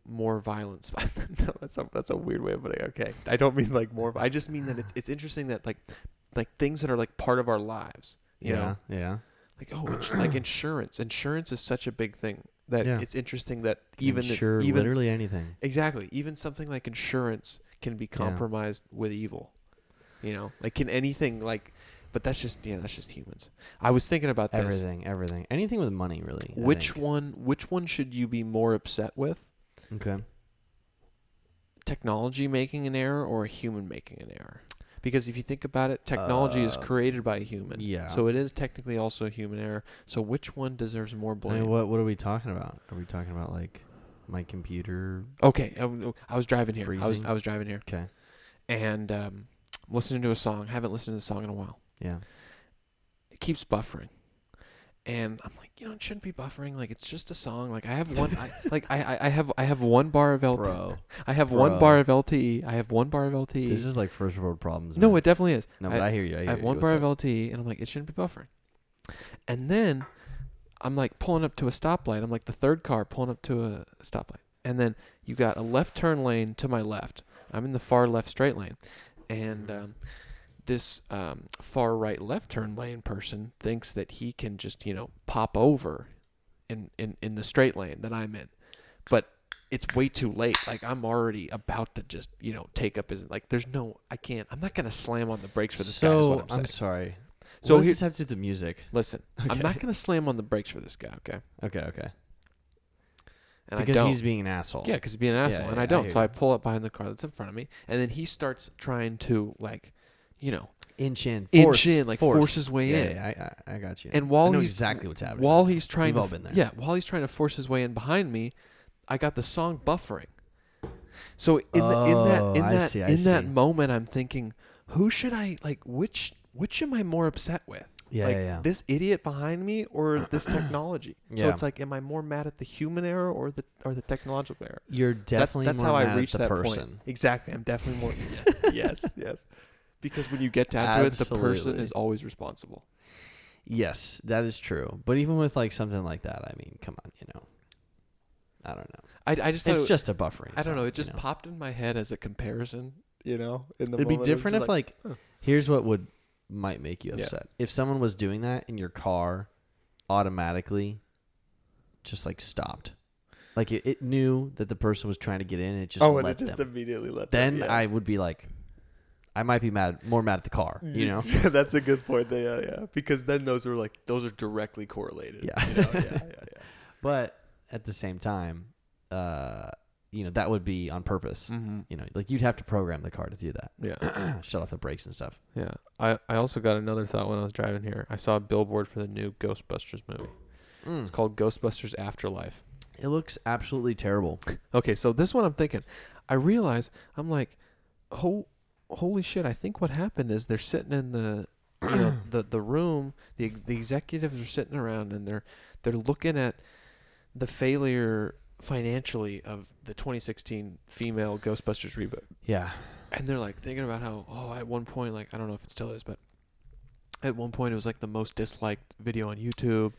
more violence. No, that's a weird way of putting it. Okay, I don't mean like more. I just mean that it's interesting that like things that are like part of our lives. You know, like like insurance. Insurance is such a big thing that it's interesting that even literally anything. Exactly, even something like insurance can be compromised with evil. You know, like can anything like. But that's just humans. I was thinking about this. Everything. Anything with money, really. Which one should you be more upset with? Okay. Technology making an error or a human making an error? Because if you think about it, technology is created by a human. Yeah. So it is technically also a human error. So which one deserves more blame? I mean, what are we talking about? Are we talking about like my computer? Okay. I was driving here. Freezing? I was driving here. Okay. And listening to a song. I haven't listened to the song in a while. Yeah. It keeps buffering. And I'm like, it shouldn't be buffering. Like, it's just a song. Like, I have one. I have 1 bar of LTE. Bro. I have 1 bar of LTE. I have 1 bar of LTE. This is like first world problems. No, it definitely is. No, but I hear you. I have 1 bar of LTE, and I'm like, it shouldn't be buffering. And then I'm like pulling up to a stoplight. I'm like the third car pulling up to a stoplight. And then you got a left turn lane to my left. I'm in the far left straight lane, and this far right left turn lane person thinks that he can just pop over in the straight lane that I'm in, but it's way too late. Like, I'm already about to just take up his, like, there's no, I'm not gonna slam on the brakes for this guy is what I'm saying. I'm sorry, so what does this have to do with the music? Listen, okay. I'm not gonna slam on the brakes for this guy. Okay. And because he's being an asshole. Yeah, because he's being an asshole, and I don't. So I pull up behind the car that's in front of me, and then he starts trying to inch in, force his way in. Yeah, I got you. And while I know exactly what's happening. While he's trying We've all been there. Yeah, while he's trying to force his way in behind me, I got the song buffering. So in that moment, I'm thinking, who should I like? Which am I more upset with? Yeah. This idiot behind me or this technology? So it's like, am I more mad at the human error or the technological error? You're definitely that's more how mad I reached at the that person. point. Exactly. I'm definitely more. Yes. Because when you get down to it, the person is always responsible. Yes, that is true. But even with like something like that, I mean, come on, I don't know. I just thought it's just a buffering. I don't know. It just popped in my head as a comparison. In the it'd be different if like here's what might make you upset. If someone was doing that and your car automatically just like stopped. Like it knew that the person was trying to get in and it just let them. Immediately let them. Then I would be like, I might be more mad at the car, That's a good point. Yeah. Because then those are directly correlated. Yeah. But at the same time, that would be on purpose. Mm-hmm. Like you'd have to program the car to do that. Yeah. Shut off the brakes and stuff. Yeah. I also got another thought when I was driving here. I saw a billboard for the new Ghostbusters movie. It's called Ghostbusters Afterlife. It looks absolutely terrible. Okay, so this one I'm thinking. I realize, I'm like, holy shit, I think what happened is they're sitting in the the room, the executives are sitting around and they're looking at the failure financially of the 2016 female Ghostbusters reboot. Yeah. And they're like thinking about how at one point, like, I don't know if it still is, but at one point it was like the most disliked video on YouTube,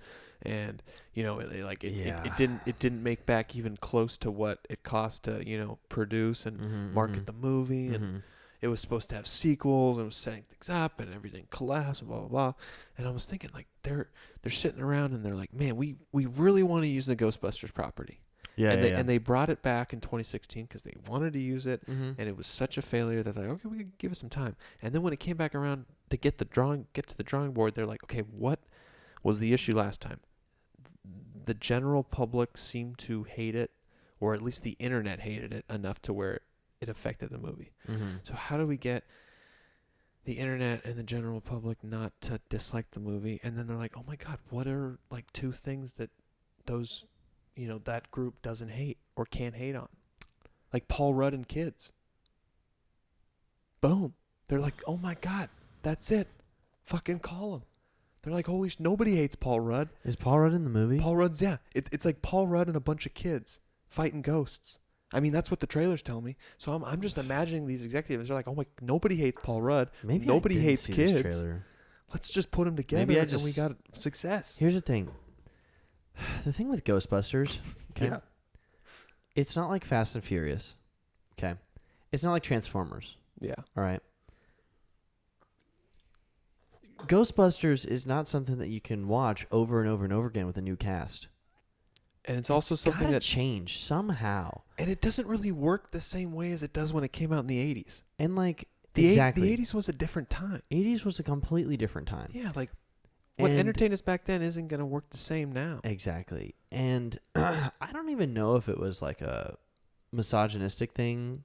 and it didn't make back even close to what it cost to produce and market the movie, and it was supposed to have sequels and it was setting things up and everything collapsed and blah blah blah. And I was thinking, like, they're sitting around and they're like, man, we really want to use the Ghostbusters property. And they brought it back in 2016 because they wanted to use it, and it was such a failure that they're like, okay, we can give it some time. And then when it came back around to get to the drawing board, they're like, okay, what was the issue last time? The general public seemed to hate it, or at least the internet hated it enough to where it affected the movie. So how do we get the internet and the general public not to dislike the movie? And then they're like, oh my God, what are like 2 things that those that group doesn't hate or can't hate on? Like Paul Rudd and kids. Boom. They're like, oh my God, that's it. Fucking call him. They're like, holy nobody hates Paul Rudd. Is Paul Rudd in the movie? Paul Rudd's, yeah. It's like Paul Rudd and a bunch of kids fighting ghosts. I mean, that's what the trailers tell me. So I'm just imagining these executives. They're like, oh my, nobody hates Paul Rudd. Maybe nobody hates kids. This trailer. Let's just put them together and we got success. Here's the thing. The thing with Ghostbusters, okay, It's not like Fast and Furious. Okay. It's not like Transformers. Yeah. All right. Ghostbusters is not something that you can watch over and over and over again with a new cast. And it's also something that change somehow. And it doesn't really work the same way as it does when it came out in the 80s. And like exactly. The 80s was a different time. 80s was a completely different time. Yeah, like what entertained us back then isn't going to work the same now. Exactly. And I don't even know if it was like a misogynistic thing,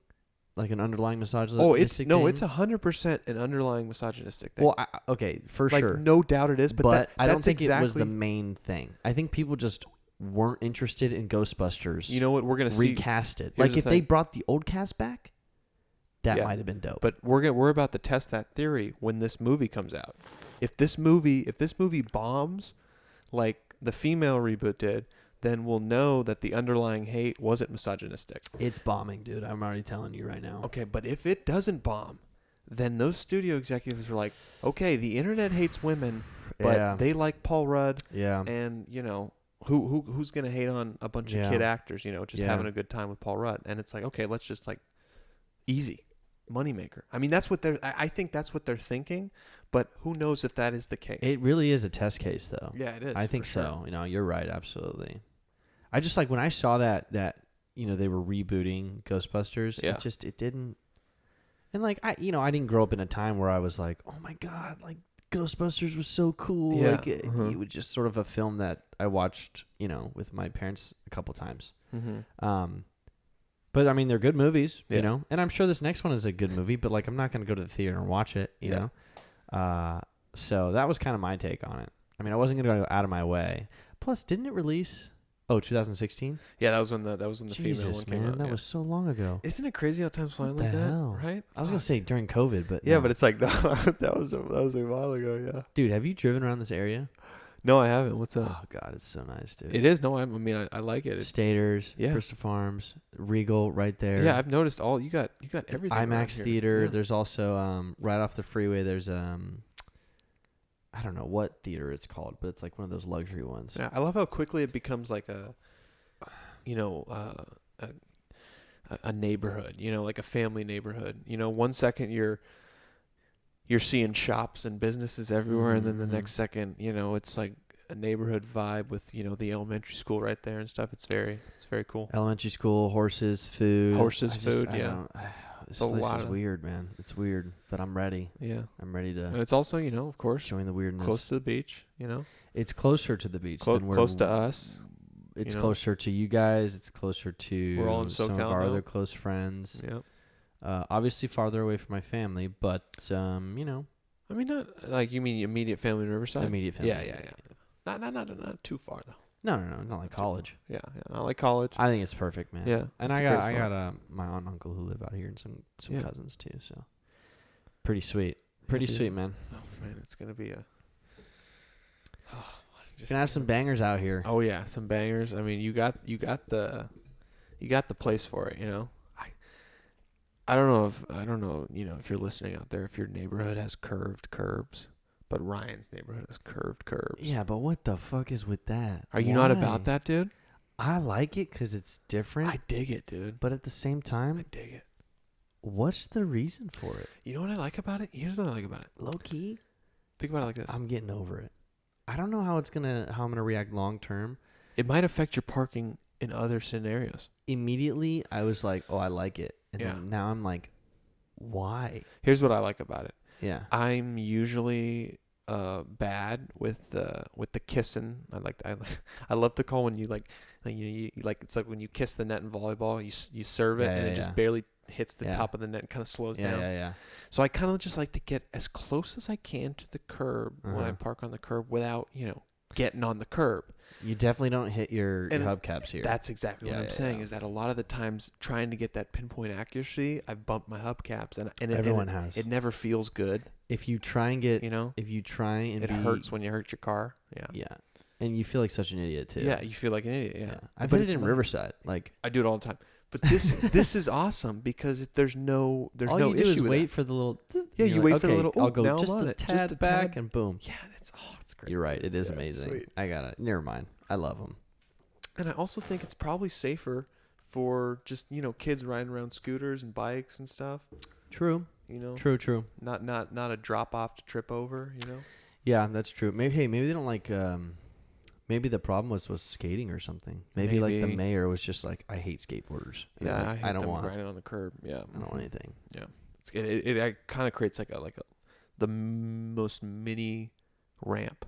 like an underlying misogynistic thing. It's 100% an underlying misogynistic thing. Well, okay, for sure. No doubt it is, but I don't think it was the main thing. I think people just weren't interested in Ghostbusters. You know what? We're going to see recast it. Like if they brought the old cast back, that might have been dope. But we're about to test that theory when this movie comes out. If this movie bombs like the female reboot did, then we'll know that the underlying hate wasn't misogynistic. It's bombing, dude. I'm already telling you right now. Okay, but if it doesn't bomb, then those studio executives are like, okay, the internet hates women, but they like Paul Rudd. Yeah. And, who's going to hate on a bunch of kid actors, just having a good time with Paul Rudd. And it's like, okay, let's just easy. Moneymaker. I mean, I think that's what they're thinking, but who knows if that is the case. It really is a test case, though. Yeah, it is. I think so. You're right. Absolutely. I just when I saw that they were rebooting Ghostbusters, it didn't. And I didn't grow up in a time where I was like, oh my God, Ghostbusters was so cool. Yeah. It was just sort of a film that I watched, with my parents a couple times. Mm-hmm. But I mean, they're good movies, and I'm sure this next one is a good movie, but I'm not going to go to the theater and watch it, you know? So that was kind of my take on it. I mean, I wasn't going to go out of my way. Plus, didn't it release? 2016? Yeah, that was when the female one came out. That was so long ago. Isn't it crazy how time's flying like that? Right? I was going to say during COVID, but yeah, no. But it's that was a while ago, yeah. Dude, have you driven around this area? No, I haven't. What's up? Oh God, it's so nice, dude. It is. No, I like it. Staters, Bristol Farms, Regal, right there. Yeah, I've noticed all. You got everything. IMAX theater. Yeah. There's also right off the freeway. There's I don't know what theater it's called, but it's one of those luxury ones. Yeah, I love how quickly it becomes a neighborhood. Like a family neighborhood. 1 second you're seeing shops and businesses everywhere, and then the next second, it's like a neighborhood vibe with, the elementary school right there and stuff. It's very cool. Elementary school, horses, food. Yeah. This place is weird, man. It's weird, but I'm ready. Yeah. I'm ready to. And it's also, of course, join the weirdness. Close to the beach, It's closer to the beach than close to us. It's closer to you guys. It's closer to we're all in some SoCal of our now. other close friends. Yep. Obviously farther away from my family, but I mean, not you mean immediate family in Riverside? Immediate family. Yeah. Not too far though. No, not like college. Yeah, not like college. I think it's perfect, man. Yeah, and I got my aunt and uncle who live out here and some cousins too. So pretty sweet, sweet, man. Oh man, it's gonna be gonna have some bangers out here. Oh yeah, some bangers. I mean, you got the place for it. I don't know, if you're listening out there, if your neighborhood has curved curbs, but Ryan's neighborhood has curved curbs. Yeah, but what the fuck is with that? Are you not about that, dude? I like it because it's different. I dig it, dude. But at the same time, I dig it. What's the reason for it? You know what I like about it? Here's what I like about it. Low key. Think about it like this. I'm getting over it. I don't know how I'm gonna react long term. It might affect your parking in other scenarios. Immediately, I was like, "Oh, I like it," and then now I'm like, "Why?" Here's what I like about it. Yeah, I'm usually bad with the kissing. I love to call when you it's like when you kiss the net in volleyball, you serve it and it just barely hits the top of the net and kind of slows down. Yeah. So I kind of just like to get as close as I can to the curb when I park on the curb without getting on the curb. You definitely don't hit your hubcaps here. That's exactly what I'm saying. Is that a lot of the times trying to get that pinpoint accuracy, I've bumped my hubcaps, and everyone has. It never feels good. If you try and get, if you try and it hurts when you hurt your car. Yeah, and you feel like such an idiot too. Yeah, you feel like an idiot. Yeah, I've hit it in Riverside. I do it all the time. But this is awesome because there's no issue. All you do is wait for the little. Yeah, you wait for the little. I'll go just a tad back and boom. Yeah, it's great. You're right. It is amazing. I got it. Never mind. I love them. And I also think it's probably safer for just, kids riding around scooters and bikes and stuff. True. True. Not a drop off to trip over, Yeah, that's true. Maybe they don't like. Maybe the problem was skating or something. Maybe like the mayor was just like, I hate skateboarders. Yeah, like, I don't want grinding on the curb. Yeah, I don't want anything. Yeah, it kind of creates like the most mini ramp.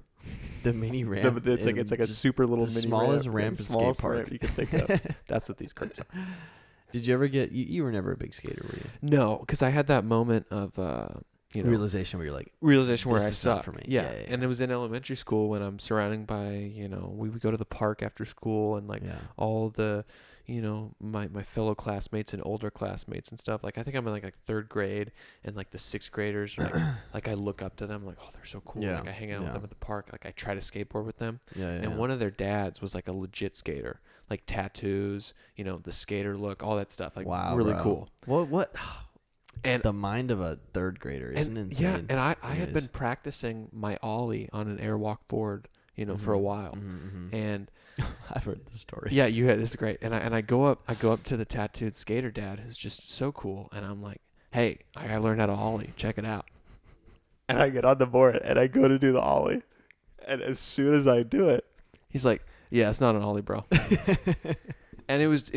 The mini ramp. It's like a super little mini smallest ramp in skate park ramp you can think of. That's what these curbs are. Did you ever get? You were never a big skater, were you? No, because I had that moment of realization where you're like, where I suck suck for me. Yeah. And it was in elementary school when I'm surrounded by, we would go to the park after school and all the, my fellow classmates and older classmates and stuff. Like I think I'm in like third grade, and like the sixth graders like I look up to them like, oh, they're so cool. Like I hang out with them at the park. Like I try to skateboard with them. And one of their dads was like a legit skater, like tattoos, the skater look, all that stuff. Like really cool. What? And the mind of a third grader isn't insane. Yeah, and I had been practicing my ollie on an airwalk board, for a while. And I've heard the story. Yeah, you had. This is great. And I go up to the tattooed skater dad, who's just so cool, and I'm like, hey, I learned how to ollie. Check it out. And I get on the board and I go to do the ollie, and as soon as I do it, he's like, yeah, it's not an ollie, bro. And it was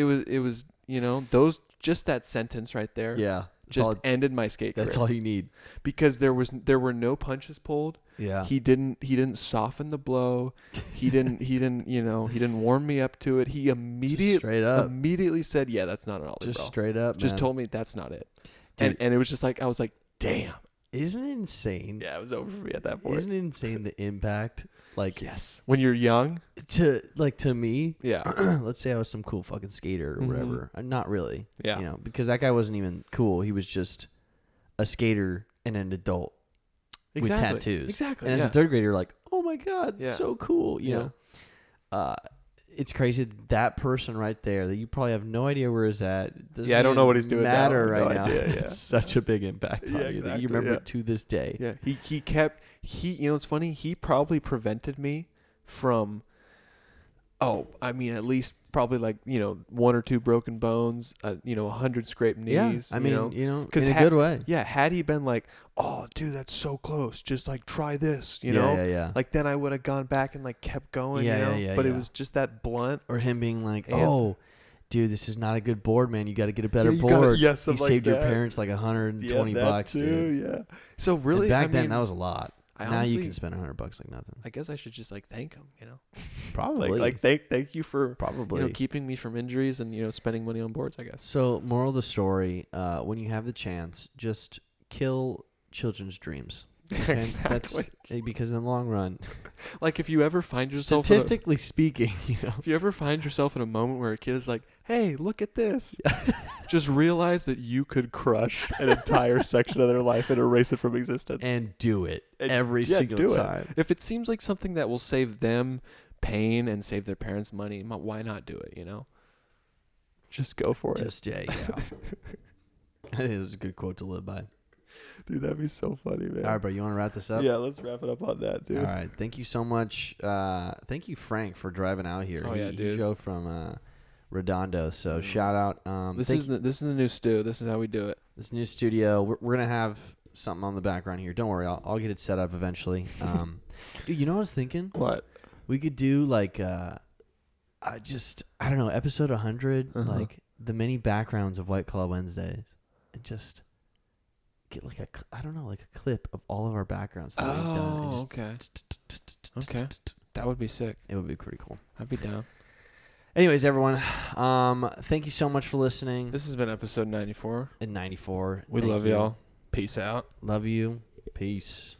those, just that sentence right there. Yeah. Just ended my skate career. That's all you need. Because there were no punches pulled. Yeah. He didn't soften the blow. He didn't warm me up to it. He immediately said, yeah, that's not an ollie, just bro. Straight up, just man. Told me that's not it. And it was just like, I was like, damn. Isn't it insane? Yeah, it was over for me at that point. Isn't it insane the impact? Like, yes. When you're young? To me, yeah. Let's say I was some cool fucking skater or whatever. Not really. Yeah. Because that guy wasn't even cool. He was just a skater and an adult with tattoos. Exactly. And as a third grader, you're like, oh my God, so cool. You know? It's crazy that person right there that you probably have no idea where he's at. I don't know what he's doing now. Right now. Idea, yeah. It's such a big impact on you that you remember it to this day. Yeah. It's funny. He probably prevented me from, at least probably like, 1 or 2 broken bones, 100 scraped knees. Yeah. In a good way. Yeah. Had he been like, oh, dude, that's so close. Just like try this, Yeah. Like then I would have gone back and like kept going, But it was just that blunt. Or him being like, oh, dude, this is not a good board, man. You got to get a better board. You saved your parents like $120, dude. Yeah. So really, and back then that was a lot. Now honestly, you can spend $100 like nothing. I guess I should just like thank him, Probably. like thank you for probably keeping me from injuries and spending money on boards, I guess. So moral of the story, when you have the chance, just kill children's dreams. Okay? Exactly. Because in the long run, like if you ever find yourself statistically speaking, if you ever find yourself in a moment where a kid is like, hey, look at this, just realize that you could crush an entire section of their life and erase it from existence. And do it every single time. If it seems like something that will save them pain and save their parents money, why not do it, Just go for it. Just, yeah. I think this is a good quote to live by. Dude, that'd be so funny, man. All right, bro, you want to wrap this up? Yeah, let's wrap it up on that, dude. All right, thank you so much. Thank you, Frank, for driving out here. Dude. He drove from Redondo, so shout out. This is the new stew. This is how we do it. This new studio. We're gonna have something on the background here. Don't worry, I'll get it set up eventually. Dude, you know what I was thinking? What? We could do like I don't know, episode 100, like the many backgrounds of White Claw Wednesdays, and just get like a clip of all of our backgrounds that we've done. And just okay. That would be sick. It would be pretty cool. I'd be down. Anyways, everyone, thank you so much for listening. This has been episode 94. And 94. We love y'all. Peace out. Love you. Peace.